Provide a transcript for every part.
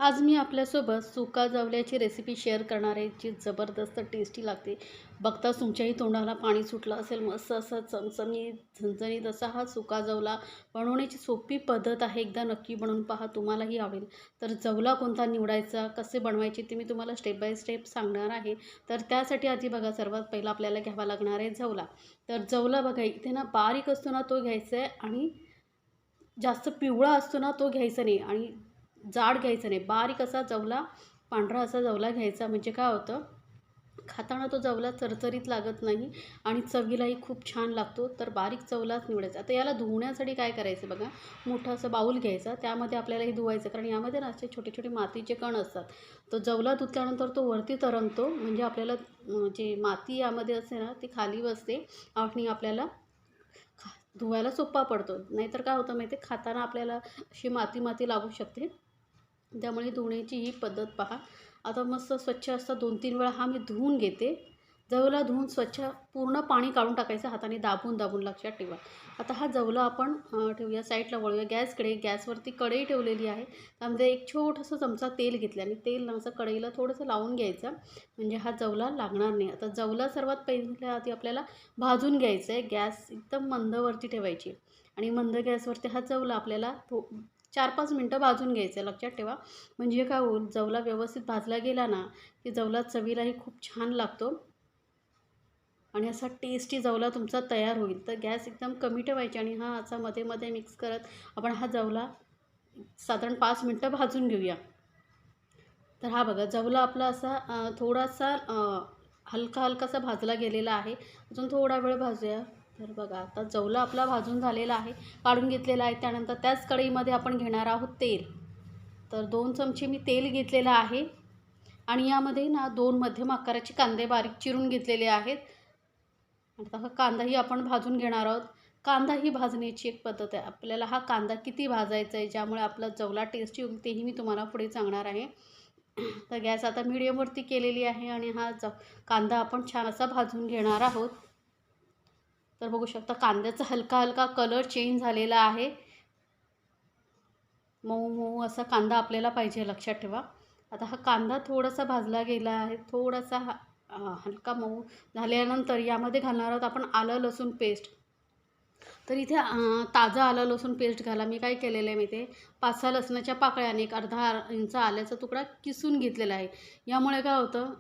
आज मी आपल्यासोबत सुका जवल्याची रेसिपी शेअर करणार आहे, जी जबरदस्त टेस्टी लागते. बघताच तुमच्याही तोंडाला पाणी सुटलं असेल. मस्त असा चमचमीत, झणझणीत असा हा सुका जवला बनवण्याची सोपी पद्धत आहे. एकदा नक्की बनवून पहा, तुम्हालाही आवडेल. तर जवला कोणता निवडायचा, कसे बनवायचे ते मी तुम्हाला स्टेप बाय स्टेप सांगणार आहे. तर त्यासाठी आधी बघा, सर्वात पहिला आपल्याला घ्यावा लागणार आहे जवला. तर जवला बघा, इथे ना बारीक असतो ना तो घ्यायचा आहे, आणि जास्त पिवळा असतो ना तो घ्यायचा नाही, आणि जाड घ्यायचा नाही. बारीक असा जवला, पांढरा असा जवला घ्यायचा. म्हणजे काय होतं, खाताना तो जवला चरचरीत लागत नाही आणि चवीलाही खूप छान लागतो. तर बारीक जवलाच निवडायचा. आता याला धुवण्यासाठी काय करायचं बघा, मोठं असं बाऊल घ्यायचा. त्यामध्ये आपल्याला हे धुवायचं, कारण यामध्ये ना असे छोटे छोटे मातीचे कण असतात. तो जवला धुतल्यानंतर तो वरती तरंगतो, म्हणजे आपल्याला जे माती यामध्ये असते ना ती खाली बसते, आणि आपल्याला धुवायला सोपा पडतो. नाहीतर काय होतं माहिती आहे, खाताना आपल्याला अशी माती माती लागू शकते. त्यामुळे धुण्याची ही पद्धत पहा. आता मस्त स्वच्छ असता 2-3 वेळा हा मी धुवून घेते. जवला धुवून स्वच्छ पूर्ण पाणी काढून टाकायचं, हाताने दाबून दाबून, लक्षात ठेवा. आता हा जवला आपण ठेवूया साईडला. वळूया गॅसकडे. गॅसवरती कढई ठेवलेली आहे. त्यामध्ये एक छोटासा चमचा तेल घेतलं, आणि तेल असं कढईला थोडंसं लावून घ्यायचं, म्हणजे हा जवला लागणार नाही. आता जवला सर्वात पहिल्या आधी आपल्याला भाजून घ्यायचं आहे. गॅस एकदम मंदवरती ठेवायची, आणि मंद गॅसवरती हा जवला आपल्याला 4-5 मिनटं भाजून घ्यायचं आहे, लक्षात ठेवा. म्हणजे काय होईल, जवला व्यवस्थित भाजला गेला ना की जवला चवीलाही खूप छान लागतो, आणि असा टेस्टी जवला तुमचा तयार होईल. तर गॅस एकदम कमी ठेवायची, आणि हा असा मध्ये मध्ये मिक्स करत आपण हा जवला साधारण 5 मिनटं भाजून घेऊया. तर हा बघा, जवला आपला असा थोडासा हलका हलकासा भाजला गेलेला आहे. अजून थोडा वेळ भाजूया. तर बघा, आता जवला आपला भाजून झालेला आहे, काढून घेतलेला आहे. त्यानंतर त्याच कढईमध्ये आपण घेणार आहोत तेल. तर 2 चमचे मी तेल घेतलेलं आहे, आणि यामध्ये ना 2 मध्यम आकाराचे कांदे बारीक चिरून घेतलेले आहेत. आता हा कांदाही आपण भाजून घेणार आहोत. कांदा ही भाजण्याची एक पद्धत आहे. आपल्याला हा कांदा किती भाजायचा आहे, ज्यामुळे आपला जवला टेस्टी होईल, तेही मी तुम्हाला पुढे सांगणार आहे. तर गॅस आता मीडियमवरती केलेली आहे, आणि हा कांदा आपण छान असा भाजून घेणार आहोत. तर बघू शकता, कांद्याचा हलका हलका कलर चेंज झालेला आहे. मऊ मऊ असा कांदा आपल्याला पाहिजे, लक्षात ठेवा. आता हा कांदा थोडासा भाजला गेला आहे, थोडासा हलका मऊ झाल्यानंतर यामध्ये घालणार आहोत आपण आलं लसूण पेस्ट. तर इथे ताजं आलं लसूण पेस्ट घाला. मी काय केलेलं आहे माहिती आहे, 5-6 लसणाच्या पाकळ्या आणि एक अर्धा इंच आल्याचा तुकडा किसून घेतलेला आहे. यामुळे काय होतं,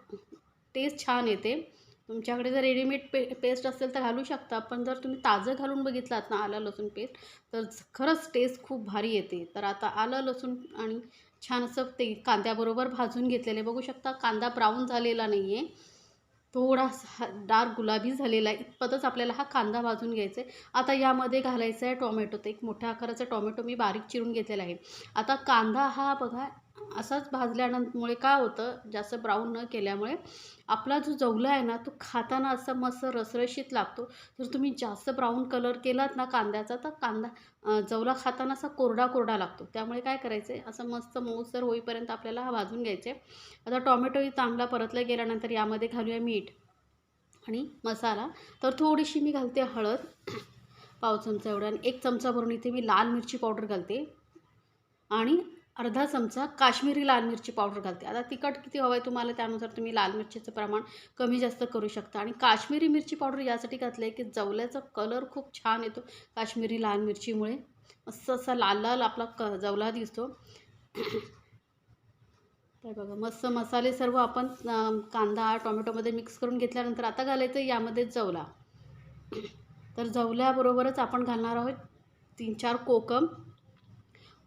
टेस्ट छान येते. तुमच्याकडे जर रेडीमेड पेस्ट असेल तर घालू शकता, पण जर तुम्ही ताजं घालून बघितलात ना आलं लसूण पेस्ट, तर खरंच टेस्ट खूप भारी येते. तर आता आलं लसूण आणि छान असं ते कांद्याबरोबर भाजून घेतलेले बघू शकता. कांदा ब्राऊन झालेला नाही आहे, थोडासा डार्क गुलाबी झालेला आहे. इतपतच आपल्याला हा कांदा भाजून घ्यायचा आहे. आता यामध्ये घालायचं आहे टोमॅटो. तर एक मोठ्या आकाराचा टोमॅटो मी बारीक चिरून घेतलेला आहे. आता कांदा हा बघा असाच भाजल्यामुळे काय होतं, जास्त ब्राऊन न केल्यामुळे आपला जो जवला आहे ना तो खाताना असा मस्त रसरशीत लागतो. जर तुम्ही जास्त ब्राऊन कलर केलात ना कांद्याचा, तर जवला खाताना असा कोरडा कोरडा लागतो. त्यामुळे काय करायचं आहे, असं मस्त मऊसर होईपर्यंत आपल्याला हा भाजून घ्यायचा आहे. आता टोमॅटोही चांगला परतला गेल्यानंतर यामध्ये घालूया मीठ आणि मसाला. तर थोडीशी मी घालते हळद, पाव चमचा एवढा, आणि 1 चमचा भरून इथे मी लाल मिरची पावडर घालते, आणि अर्धा चमचा काश्मीरी लाल मिरची पावडर घालते. आता तिखट किती हवं आहे तुम्हाला, त्यानुसार तुम्ही लाल मिरचीचं प्रमाण कमी जास्त करू शकता. आणि काश्मीरी मिरची पावडर यासाठी घातलं आहे की जवल्याचा कलर खूप छान येतो काश्मीरी लाल मिरचीमुळे. मस्त असा लाल लाल आपला जवला दिसतो. तर बघा, मस्त मसाले सर्व आपण कांदा टोमॅटोमध्ये मिक्स करून घेतल्यानंतर आता घालायचं यामध्ये जवला. तर जवल्याबरोबरच आपण घालणार आहोत 3-4 कोकम.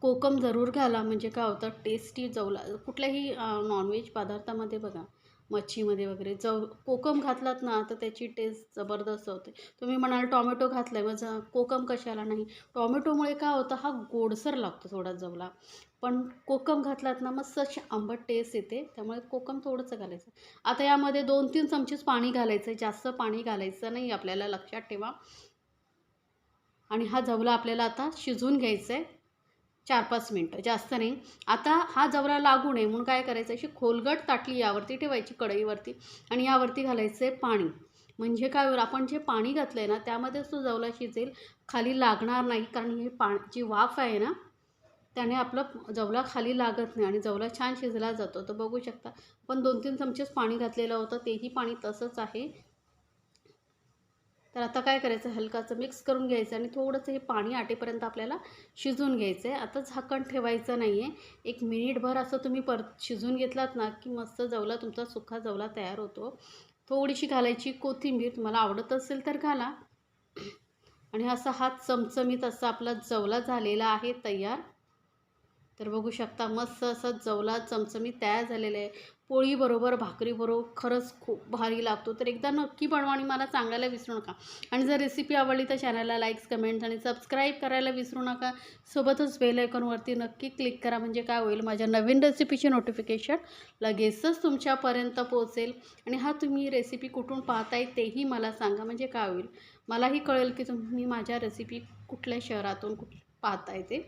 कोकम जरूर घाला, म्हणजे काय होतं, टेस्टी जवला कुठल्याही नॉनव्हेज पदार्थामध्ये बघा, मच्छीमध्ये वगैरे कोकम घातलात ना तर त्याची टेस्ट जबरदस्त होते. तुम्ही म्हणाल टोमॅटो घातलं आहे, मग कोकम कशाला नाही. टोमॅटोमुळे काय होतं, हा गोडसर लागतो थोडा जवला, पण कोकम घातलात ना मस्त अशी आंबट टेस्ट येते. त्यामुळे कोकम थोडंसं घालायचं. आता यामध्ये 2-3 चमचेच पाणी घालायचं आहे, जास्त पाणी घालायचं नाही आपल्याला, लक्षात ठेवा. आणि हा जवला आपल्याला आता शिजवून घ्यायचा आहे 4-5 मिनटं, जास्त नाही. आता हा जवला लागू नये म्हणून काय करायचं, अशी खोलगट ताटली यावरती ठेवायची कढईवरती, आणि यावरती घालायचं आहे पाणी. म्हणजे काय होईल, आपण जे पाणी घातलं आहे ना त्यामध्येच तो जवला शिजेल, खाली लागणार नाही. कारण ही जी वाफ आहे ना त्याने आपलं जवला खाली लागत नाही आणि जवला छान शिजला जातो. तर बघू शकता पण 2-3 चमचेच पाणी घातलेलं होतं, तेही पाणी तसंच आहे. तर आता काय करायचं, हलकाचं मिक्स करून घ्यायचं आणि थोडंसं हे पाणी आटेपर्यंत आपल्याला शिजवून घ्यायचं आहे. आता झाकण ठेवायचं नाही आहे. 1 मिनिटभर असं तुम्ही परत शिजवून घेतलात ना, की मस्त जवला तुमचा सुका जवला तयार होतो. थोडीशी घालायची कोथिंबीर, तुम्हाला आवडत असेल तर घाला. आणि असा हा चमचमीत असा आपला जवला झालेला आहे तयार. तर बघू शकता मस्त असं जवला चमचमीत तयार झालेलं आहे. पोळीबरोबर, भाकरीबरोबर खरंच खूप भारी लागतो. तर एकदा नक्की बनवा आणि मला सांगायला विसरू नका. आणि जर रेसिपी आवडली तर चॅनलला लाईक्स, कमेंट्स आणि सबस्क्राईब करायला विसरू नका. सोबतच बेल आयकॉनवरती नक्की क्लिक करा, म्हणजे काय होईल, माझ्या नवीन रेसिपीची नोटिफिकेशन लगेचच तुमच्यापर्यंत पोहोचेल. आणि हा तुम्ही रेसिपी कुठून पाहताय तेही मला सांगा, म्हणजे काय होईल, मलाही कळेल की तुम्ही माझ्या रेसिपी कुठल्या शहरातून पाहताय ते.